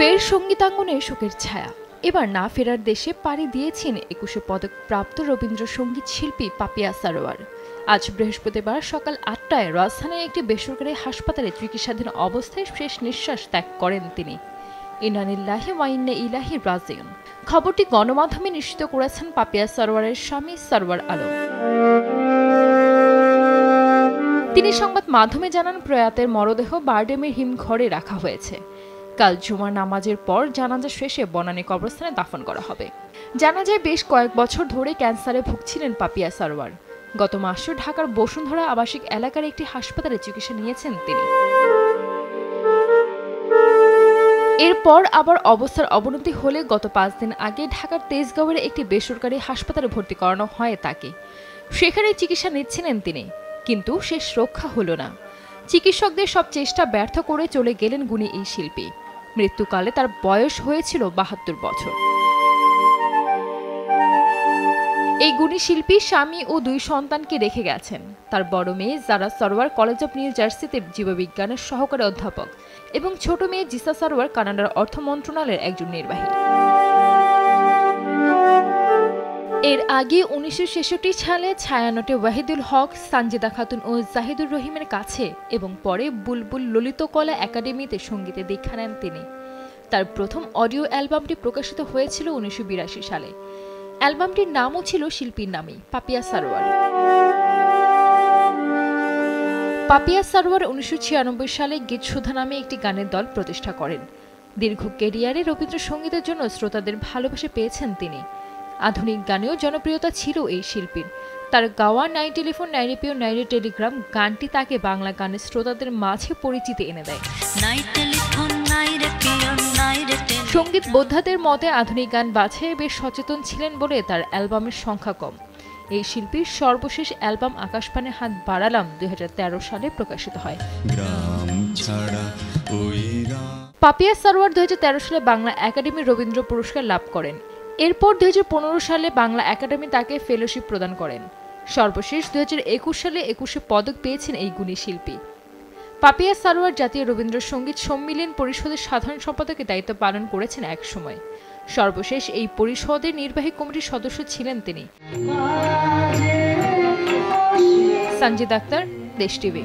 ফের সঙ্গীতাঙ্গনে শোকের ছায়া। এবার না ফেরার দেশে পাড়ি দিয়েছেন 21 পদক প্রাপ্ত রবীন্দ্রসঙ্গীত শিল্পী পাপিয়া সারোয়ার। আজ বৃহস্পতিবার সকাল 8টায় রাজধানীর একটি বেসরকারি হাসপাতালে চিকিৎসাধীন অবস্থায় শেষ নিঃশ্বাস ত্যাগ করেন তিনি। ইন্না লিল্লাহি ওয়া ইন্না ইলাইহি রাজিউন। খবরটি গণমাধ্যমে নিশ্চিত করেছেন পাপিয়া সারোয়ারের স্বামী সরওয়ার আলম। তিনি সংবাদ মাধ্যমে জানান, প্রয়াতের মরদেহ বারডেমের হিমঘরে রাখা হয়েছে। কাল জুমার নামাজের পর জানাজা শেষে বনানী কবরস্থানে দাফন করা হবে। জানা যায়, বেশ কয়েক বছর ধরে ক্যান্সারে ভুগছিলেন পাপিয়া সারোয়ার। গত মাসে ঢাকার বসুন্ধরা আবাসিক এলাকার একটি হাসপাতালে চিকিৎসা নিয়েছেন তিনি। এরপর আবার অবস্থার অবনতি হলে গত 5 দিন আগে ঢাকার তেজগাঁওয়ের একটি বেসরকারি হাসপাতালে ভর্তি করানো হয় তাকে। সেখানে চিকিৎসা নিচ্ছিলেন তিনি, কিন্তু শেষ রক্ষা হলো না। চিকিৎসকদের সব চেষ্টা ব্যর্থ করে চলে গেলেন গুণী এই শিল্পী। মৃত্যুকালে তার বয়স হয়েছিল 72 বছর। এই গুণী শিল্পী স্বামী ও 2 সন্তানকে রেখে গেছেন। তার বড় মেয়ে জারা সারোয়ার কলেজ অব নিউ জার্সিতে জীববিজ্ঞানের সহকারী অধ্যাপক এবং ছোট মেয়ে জিসা সারোয়ার কানাডার অর্থ মন্ত্রণালয়ের একজন নির্বাহী। এর আগে 1966 সালে ছায়ানটে ওয়াহিদুল হক, সানজিদা খাতুন ও জাহিদুর রহিমের কাছে এবং পরে বুলবুল ললিতকলা একাডেমিতে সঙ্গীতে দীক্ষা নেন তিনি। তার প্রথম অডিও অ্যালবামটি প্রকাশিত হয়েছিল 1982 সালে। অ্যালবামটির নামও ছিল শিল্পীর নামেই, পাপিয়া সারোয়ার। পাপিয়া সারোয়ার 1996 সালে গীত সুধা নামে একটি গানের দল প্রতিষ্ঠা করেন। দীর্ঘ ক্যারিয়ারে রবীন্দ্রসঙ্গীতের জন্য শ্রোতাদের ভালোবাসা পেয়েছেন তিনি। আধুনিক গানেও জনপ্রিয়তা ছিল এই শিল্পীর। তার গাওয়া নাই টেলিফোন নাই রেপিও নাই রে টেলিগ্রাম গানটি তাকে বাংলা গানের শ্রোতাদের মাঝে পরিচিতি এনে দেয়। সঙ্গীত বোদ্ধাদের মতে আধুনিক গান বাছাইয়ে বেশ সচেতন ছিলেন বলে তার অ্যালবামের সংখ্যা কম। এই শিল্পীর সর্বশেষ অ্যালবাম আকাশপানে হাত বাড়ালাম 2013 সালে প্রকাশিত হয়। পাপিয়া সারোয়ার 2013 সালে বাংলা একাডেমি রবীন্দ্র পুরস্কার লাভ করেন। এরপর 2015 সালে বাংলা একাডেমি তাকে ফেলোশিপ প্রদান করেন। সর্বশেষ 2021 সালে 21 পদক পেয়েছেন এই গুণী শিল্পী। পাপিয়া সারোয়ার জাতীয় রবীন্দ্রসঙ্গীত সম্মিলন পরিষদের সাধারণ সম্পাদকের দায়িত্ব পালন করেছেন এক সময়। সর্বশেষ এই পরিষদের নির্বাহী কমিটির সদস্য ছিলেন তিনি। সঞ্জিদ আক্তার, দেশ টিভি।